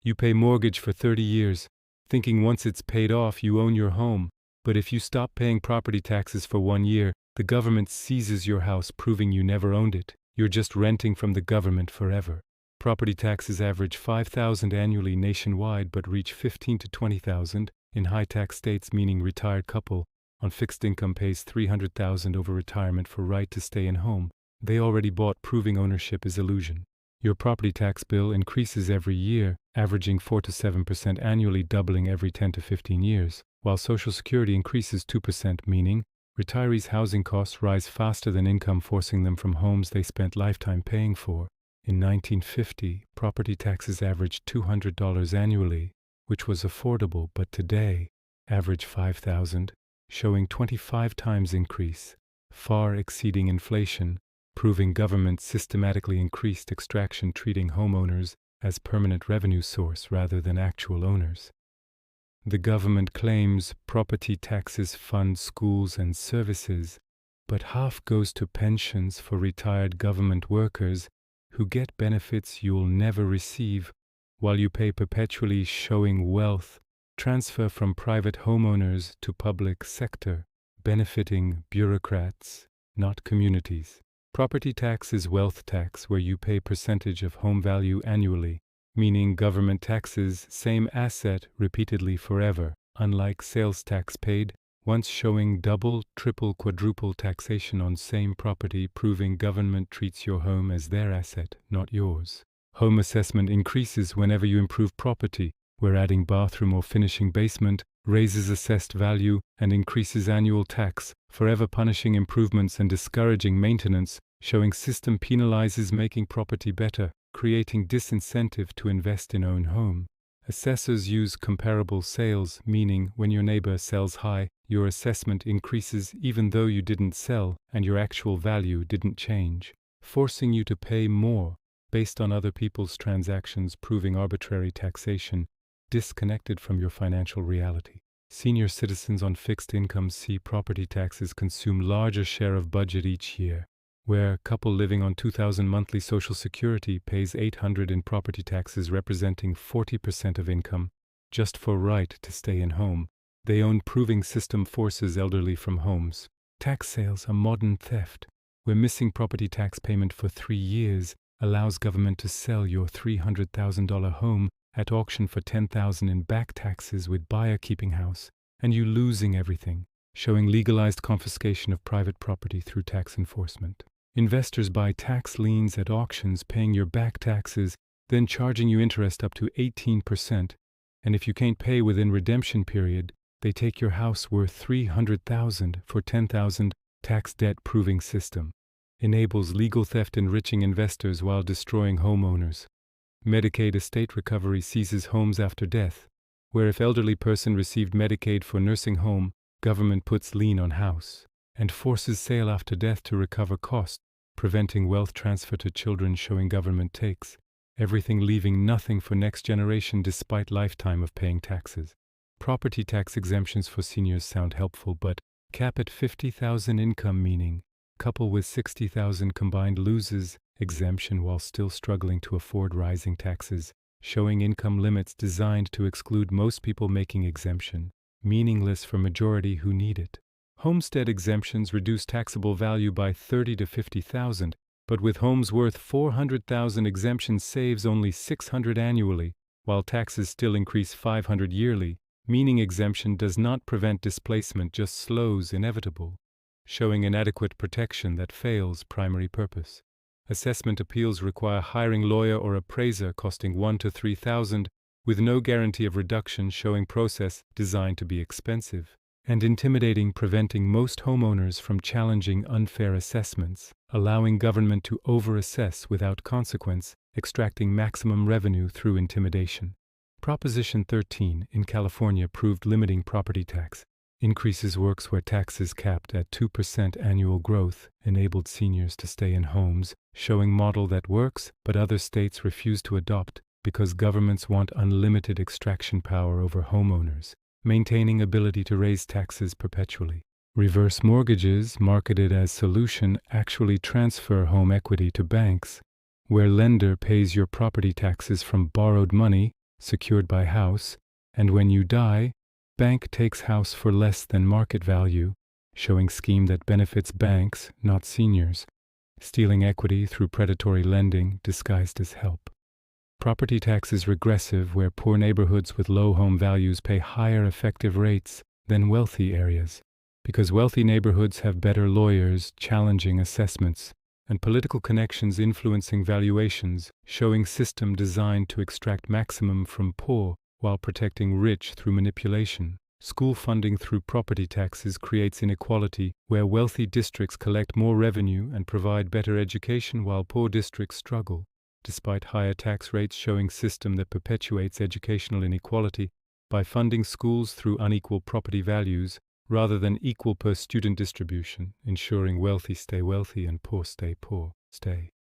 You pay mortgage for 30 years, thinking once it's paid off you own your home. But if you stop paying property taxes for 1 year, the government seizes your house, proving you never owned it. You're just renting from the government forever. Property taxes average $5,000 annually nationwide but reach $15,000 to $20,000 in high-tax states, meaning retired couple on fixed income pays $300,000 over retirement for right to stay in home they already bought, proving ownership is illusion. Your property tax bill increases every year, averaging 4 to 7% annually, doubling every 10 to 15 years, while Social Security increases 2%, meaning retirees' housing costs rise faster than income, forcing them from homes they spent lifetime paying for. In 1950, property taxes averaged $200 annually, which was affordable, but today average $5,000, showing 25 times increase, far exceeding inflation, proving government systematically increased extraction, treating homeowners as permanent revenue source rather than actual owners. The government claims property taxes fund schools and services, but half goes to pensions for retired government workers who get benefits you'll never receive, while you pay perpetually, showing wealth transfer from private homeowners to public sector, benefiting bureaucrats, not communities. Property tax is wealth tax, where you pay percentage of home value annually, meaning government taxes same asset repeatedly forever, unlike sales tax paid once, showing double, triple, quadruple taxation on same property, proving government treats your home as their asset, not yours. Home assessment increases whenever you improve property, where adding bathroom or finishing basement raises assessed value and increases annual tax, forever punishing improvements and discouraging maintenance, showing system penalizes making property better, creating disincentive to invest in own home. Assessors use comparable sales, meaning when your neighbor sells high, your assessment increases even though you didn't sell and your actual value didn't change, forcing you to pay more based on other people's transactions, proving arbitrary taxation disconnected from your financial reality. Senior citizens on fixed incomes see property taxes consume larger share of budget each year, where a couple living on $2,000 monthly Social Security pays $800 in property taxes, representing 40% of income, just for right to stay in home. They own, proving system forces elderly from homes. Tax sales are modern theft, where missing property tax payment for 3 years allows government to sell your $300,000 home at auction for $10,000 in back taxes, with buyer keeping house and you losing everything, showing legalized confiscation of private property through tax enforcement. Investors buy tax liens at auctions, paying your back taxes, then charging you interest up to 18%, and if you can't pay within redemption period, they take your house worth $300,000 for $10,000. Tax debt proving system enables legal theft, enriching investors while destroying homeowners. Medicaid estate recovery seizes homes after death, where if elderly person received Medicaid for nursing home, government puts lien on house and forces sale after death to recover costs, preventing wealth transfer to children, showing government takes everything, leaving nothing for next generation despite lifetime of paying taxes. Property tax exemptions for seniors sound helpful, but cap at $50,000 income, meaning couple with $60,000 combined loses exemption while still struggling to afford rising taxes, showing income limits designed to exclude most people, making exemption meaningless for majority who need it. Homestead exemptions reduce taxable value by $30,000 to $50,000, but with homes worth $400,000, exemption saves only $600 annually, while taxes still increase $500 yearly, meaning exemption does not prevent displacement, just slows inevitable, showing inadequate protection that fails primary purpose. Assessment appeals require hiring lawyer or appraiser, costing $1,000 to $3,000, with no guarantee of reduction, showing process designed to be expensive and intimidating, preventing most homeowners from challenging unfair assessments, allowing government to over-assess without consequence, extracting maximum revenue through intimidation. Proposition 13 in California proved limiting property tax increases works, where taxes capped at 2% annual growth enabled seniors to stay in homes, showing model that works, but other states refuse to adopt because governments want unlimited extraction power over homeowners, maintaining ability to raise taxes perpetually. Reverse mortgages, marketed as solution, actually transfer home equity to banks, where lender pays your property taxes from borrowed money, secured by house, and when you die, bank takes house for less than market value, showing scheme that benefits banks, not seniors, stealing equity through predatory lending disguised as help. Property tax is regressive, where poor neighborhoods with low home values pay higher effective rates than wealthy areas, because wealthy neighborhoods have better lawyers challenging assessments and political connections influencing valuations, showing system designed to extract maximum from poor while protecting rich through manipulation. School funding through property taxes creates inequality, where wealthy districts collect more revenue and provide better education while poor districts struggle. Despite higher tax rates, showing system that perpetuates educational inequality by funding schools through unequal property values rather than equal per student distribution, ensuring wealthy stay wealthy and poor stay poor.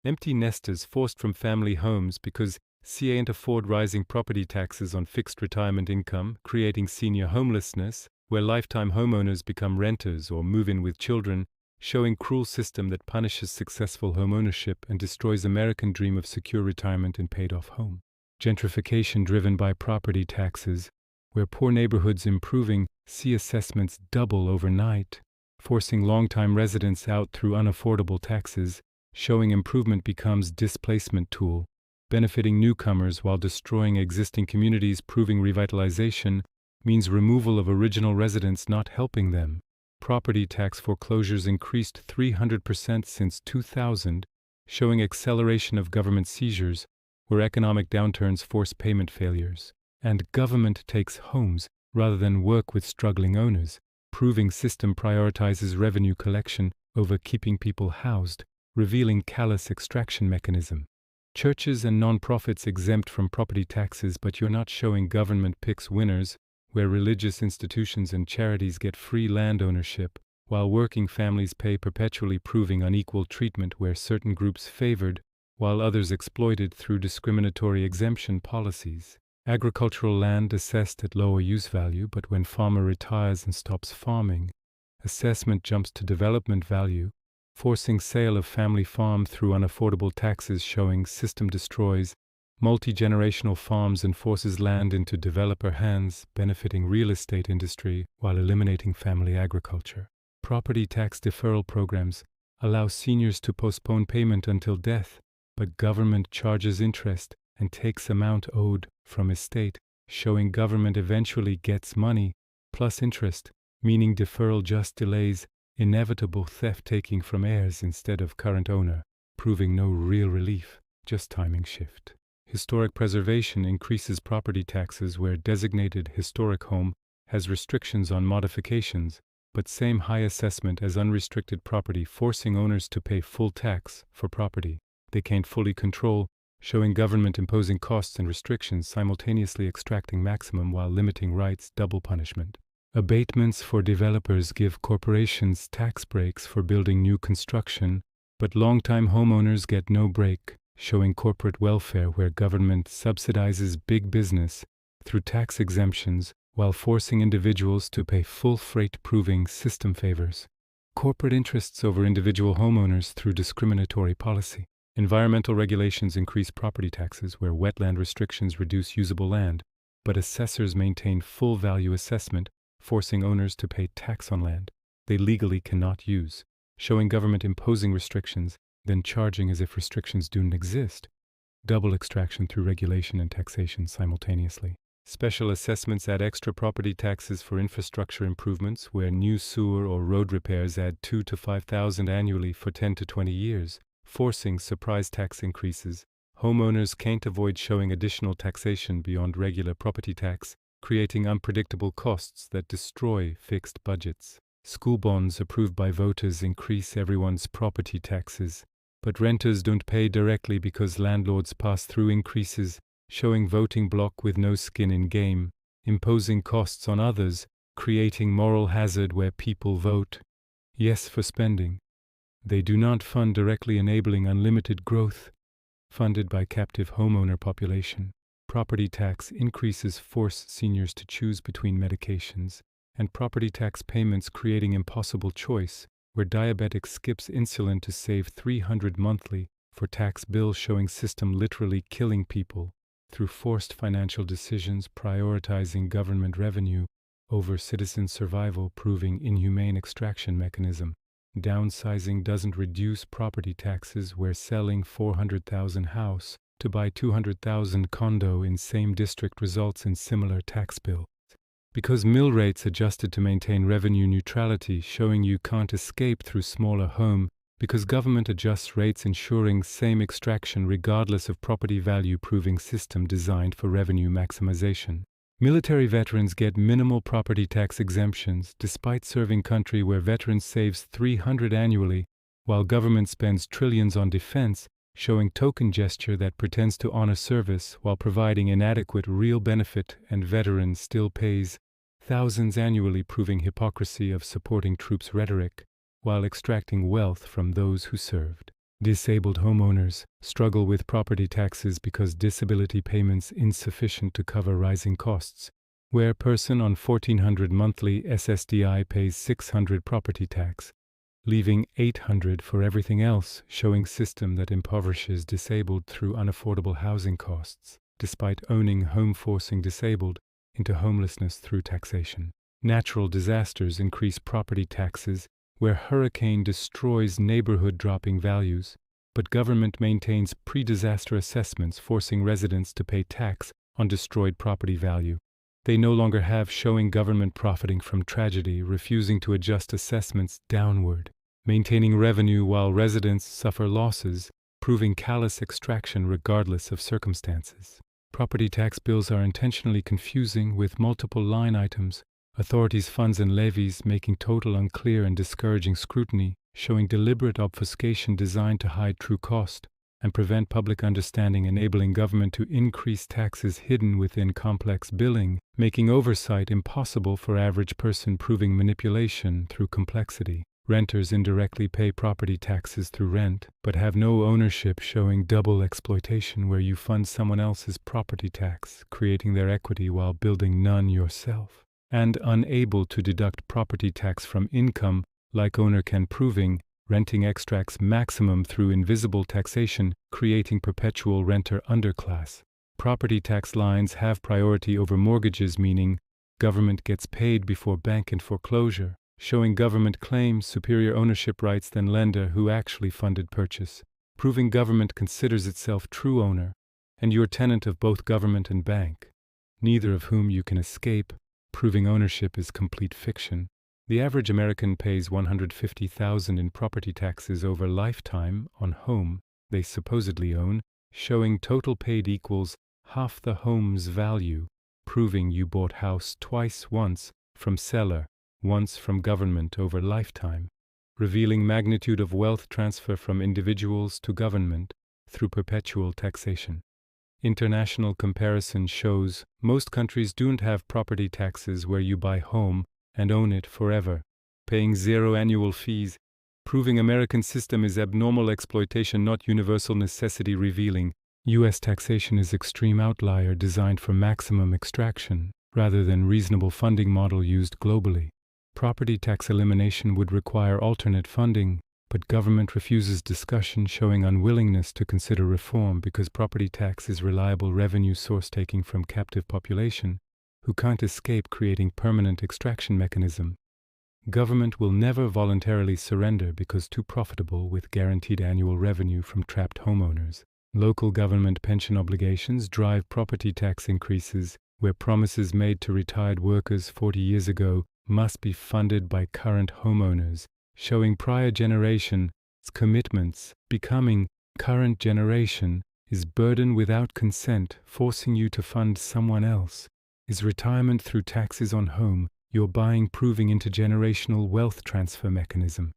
Empty nesters forced from family homes because can't afford rising property taxes on fixed retirement income, creating senior homelessness, where lifetime homeowners become renters or move in with children, showing cruel system that punishes successful homeownership and destroys American dream of secure retirement and paid-off home. Gentrification driven by property taxes, where poor neighborhoods improving see assessments double overnight, forcing long-time residents out through unaffordable taxes, showing improvement becomes displacement tool, benefiting newcomers while destroying existing communities, proving revitalization means removal of original residents, not helping them. Property tax foreclosures increased 300% since 2000, showing acceleration of government seizures, where economic downturns force payment failures. And government takes homes rather than work with struggling owners, proving system prioritizes revenue collection over keeping people housed, revealing callous extraction mechanism. Churches and non-profits exempt from property taxes, but you're not showing government picks winners, where religious institutions and charities get free land ownership, while working families pay perpetually, proving unequal treatment where certain groups favored, while others exploited through discriminatory exemption policies. Agricultural land assessed at lower use value, but when farmer retires and stops farming, assessment jumps to development value, forcing sale of family farm through unaffordable taxes, showing system destroys multi-generational farms and forces land into developer hands, benefiting real estate industry while eliminating family agriculture. Property tax deferral programs allow seniors to postpone payment until death, but government charges interest and takes amount owed from estate, showing government eventually gets money plus interest, meaning deferral just delays inevitable theft, taking from heirs instead of current owner, proving no real relief, just timing shift. Historic preservation increases property taxes, where designated historic home has restrictions on modifications, but same high assessment as unrestricted property, forcing owners to pay full tax for property they can't fully control, showing government imposing costs and restrictions, simultaneously extracting maximum while limiting rights, double punishment. Abatements for developers give corporations tax breaks for building new construction, but long-time homeowners get no break, showing corporate welfare where government subsidizes big business through tax exemptions while forcing individuals to pay full freight, proving system favors corporate interests over individual homeowners through discriminatory policy. Environmental regulations increase property taxes, where wetland restrictions reduce usable land, but assessors maintain full value assessment, forcing owners to pay tax on land they legally cannot use, showing government imposing restrictions, then charging as if restrictions don't exist. Double extraction through regulation and taxation simultaneously. Special assessments add extra property taxes for infrastructure improvements, where new sewer or road repairs add $2,000 to $5,000 annually for 10 to 20 years, forcing surprise tax increases. Homeowners can't avoid showing additional taxation beyond regular property tax, creating unpredictable costs that destroy fixed budgets. School bonds approved by voters increase everyone's property taxes, but renters don't pay directly because landlords pass through increases, showing voting bloc with no skin in game, imposing costs on others, creating moral hazard where people vote yes for spending. They do not fund directly, enabling unlimited growth, funded by captive homeowner population. Property tax increases force seniors to choose between medications, and property tax payments creating impossible choice, where diabetic skips insulin to save $300 monthly for tax bill, showing system literally killing people through forced financial decisions prioritizing government revenue over citizen survival, proving inhumane extraction mechanism. Downsizing doesn't reduce property taxes where selling 400,000 house to buy 200,000 condo in same district results in similar tax bill. Because mill rates adjusted to maintain revenue neutrality, showing you can't escape through smaller home, because government adjusts rates ensuring same extraction regardless of property value, proving system designed for revenue maximization. Military veterans get minimal property tax exemptions despite serving country where veterans saves $300 annually, while government spends trillions on defense, showing token gesture that pretends to honor service while providing inadequate real benefit, and veteran still pays thousands annually, proving hypocrisy of supporting troops rhetoric while extracting wealth from those who served. Disabled homeowners struggle with property taxes because disability payments insufficient to cover rising costs, where person on $1,400 monthly SSDI pays $600 property tax, leaving $800 for everything else, showing system that impoverishes disabled through unaffordable housing costs, despite owning home, forcing disabled into homelessness through taxation. Natural disasters increase property taxes, where hurricane destroys neighborhood, dropping values, but government maintains pre-disaster assessments forcing residents to pay tax on destroyed property value. They no longer have, showing government profiting from tragedy, refusing to adjust assessments downward, maintaining revenue while residents suffer losses, proving callous extraction regardless of circumstances. Property tax bills are intentionally confusing with multiple line items, authorities' funds and levies making total unclear and discouraging scrutiny, showing deliberate obfuscation designed to hide true cost and prevent public understanding, enabling government to increase taxes hidden within complex billing, making oversight impossible for average person, proving manipulation through complexity. Renters indirectly pay property taxes through rent, but have no ownership, showing double exploitation where you fund someone else's property tax, creating their equity while building none yourself. And unable to deduct property tax from income, like owner can, proving renting extracts maximum through invisible taxation, creating perpetual renter underclass. Property tax lines have priority over mortgages, meaning government gets paid before bank and foreclosure, showing government claims superior ownership rights than lender who actually funded purchase, proving government considers itself true owner, and you're tenant of both government and bank, neither of whom you can escape, proving ownership is complete fiction. The average American pays $150,000 in property taxes over lifetime on home they supposedly own, showing total paid equals half the home's value, proving you bought house twice, once from seller, once from government over lifetime, revealing magnitude of wealth transfer from individuals to government through perpetual taxation. International comparison shows most countries don't have property taxes where you buy home and own it forever, paying zero annual fees, proving American system is abnormal exploitation, not universal necessity, revealing U.S. taxation is extreme outlier designed for maximum extraction rather than reasonable funding model used globally. Property tax elimination would require alternate funding, but government refuses discussion, showing unwillingness to consider reform because property tax is reliable revenue source taking from captive population who can't escape, creating permanent extraction mechanism. Government will never voluntarily surrender because too profitable with guaranteed annual revenue from trapped homeowners. Local government pension obligations drive property tax increases, where promises made to retired workers 40 years ago must be funded by current homeowners, showing prior generation's commitments becoming current generation is burden without consent, forcing you to fund someone else. Is retirement through taxes on home you're buying, proving intergenerational wealth transfer mechanism.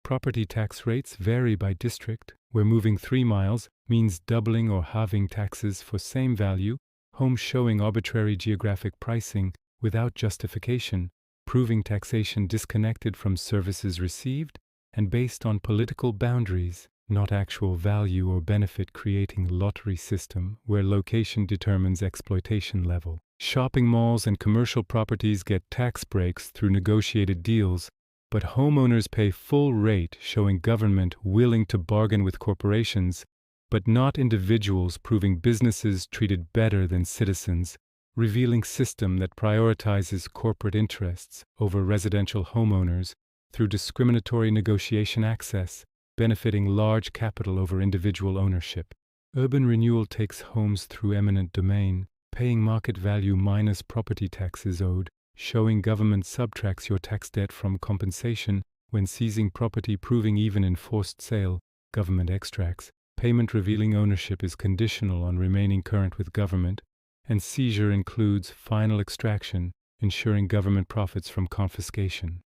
Property tax rates vary by district, where moving 3 miles means doubling or halving taxes for same value, home, showing arbitrary geographic pricing without justification, proving taxation disconnected from services received and based on political boundaries, not actual value or benefit, creating lottery system where location determines exploitation level. Shopping malls and commercial properties get tax breaks through negotiated deals, but homeowners pay full rate, showing government willing to bargain with corporations but not individuals, proving businesses treated better than citizens, revealing system that prioritizes corporate interests over residential homeowners through discriminatory negotiation access, benefiting large capital over individual ownership. Urban renewal takes homes through eminent domain, paying market value minus property taxes owed, showing government subtracts your tax debt from compensation when seizing property, proving even in forced sale, government extracts. Payment revealing ownership is conditional on remaining current with government, and seizure includes final extraction, ensuring government profits from confiscation.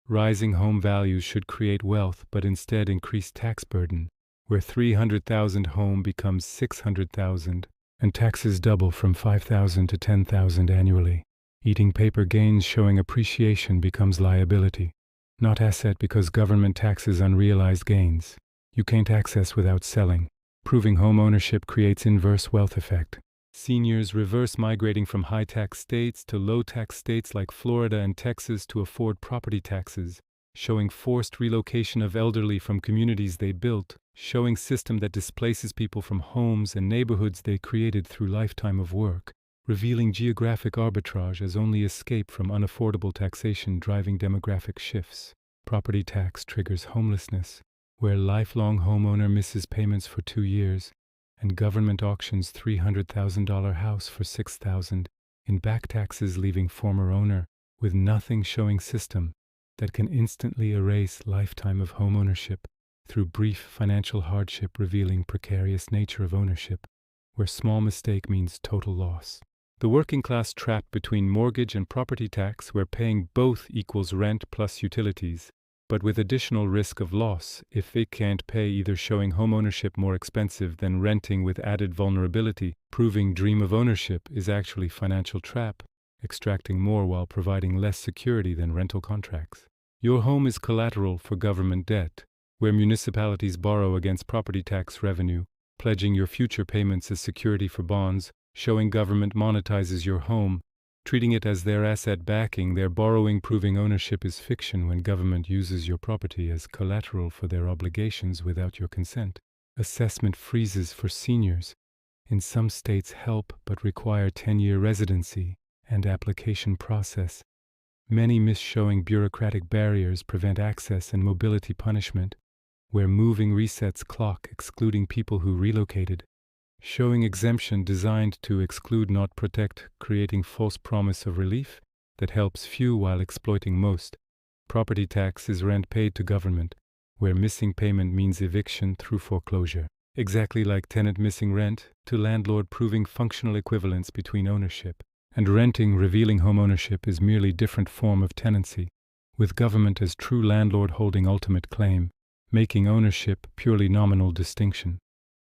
Rising home values should create wealth but instead increase tax burden, where 300,000 home becomes 600,000, and taxes double from 5,000 to 10,000 annually. Eating paper gains showing appreciation becomes liability, not asset, because government taxes unrealized gains. You can't access without selling. Proving home ownership creates inverse wealth effect. Seniors reverse migrating from high-tax states to low-tax states like Florida and Texas to afford property taxes, showing forced relocation of elderly from communities they built, showing system that displaces people from homes and neighborhoods they created through lifetime of work, revealing geographic arbitrage as only escape from unaffordable taxation driving demographic shifts. Property tax triggers homelessness, where lifelong homeowner misses payments for 2 years, and government auctions $300,000 house for $6,000 in back taxes, leaving former owner with nothing, showing system that can instantly erase lifetime of homeownership through brief financial hardship, revealing precarious nature of ownership, where small mistake means total loss. The working class trapped between mortgage and property tax, where paying both equals rent plus utilities, but with additional risk of loss if they can't pay either, showing homeownership more expensive than renting with added vulnerability, proving dream of ownership is actually financial trap, extracting more while providing less security than rental contracts. Your home is collateral for government debt, where municipalities borrow against property tax revenue, pledging your future payments as security for bonds, showing government monetizes your home, treating it as their asset, backing their borrowing, proving ownership is fiction when government uses your property as collateral for their obligations without your consent. Assessment freezes for seniors. In some states help but require 10-year residency and application process. Many miss, showing bureaucratic barriers prevent access and mobility punishment, where moving resets clock, excluding people who relocated, showing exemption designed to exclude not protect, creating false promise of relief that helps few while exploiting most. Property tax is rent paid to government, where missing payment means eviction through foreclosure. Exactly like tenant missing rent to landlord, proving functional equivalence between ownership and renting, revealing homeownership is merely different form of tenancy, with government as true landlord holding ultimate claim, making ownership purely nominal distinction.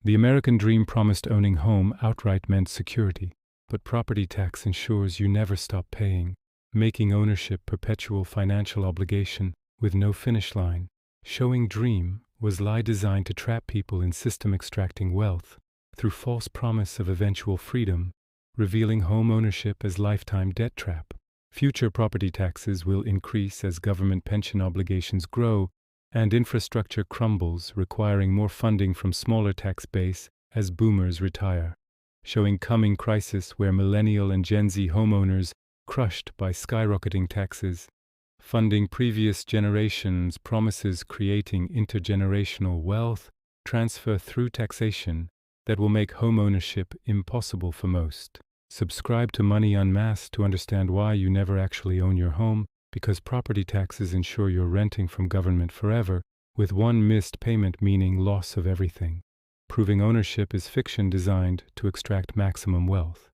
The American dream promised owning home outright meant security, but property tax ensures you never stop paying, making ownership perpetual financial obligation with no finish line. Showing dream was lie designed to trap people in system, extracting wealth through false promise of eventual freedom, revealing home ownership as lifetime debt trap. Future property taxes will increase as government pension obligations grow and infrastructure crumbles, requiring more funding from smaller tax base as boomers retire, showing coming crisis where millennial and Gen Z homeowners crushed by skyrocketing taxes, funding previous generations' promises, creating intergenerational wealth transfer through taxation that will make homeownership impossible for most. Subscribe to Money Unmasked to understand why you never actually own your home, because property taxes ensure you're renting from government forever, with one missed payment meaning loss of everything. Proving ownership is fiction designed to extract maximum wealth.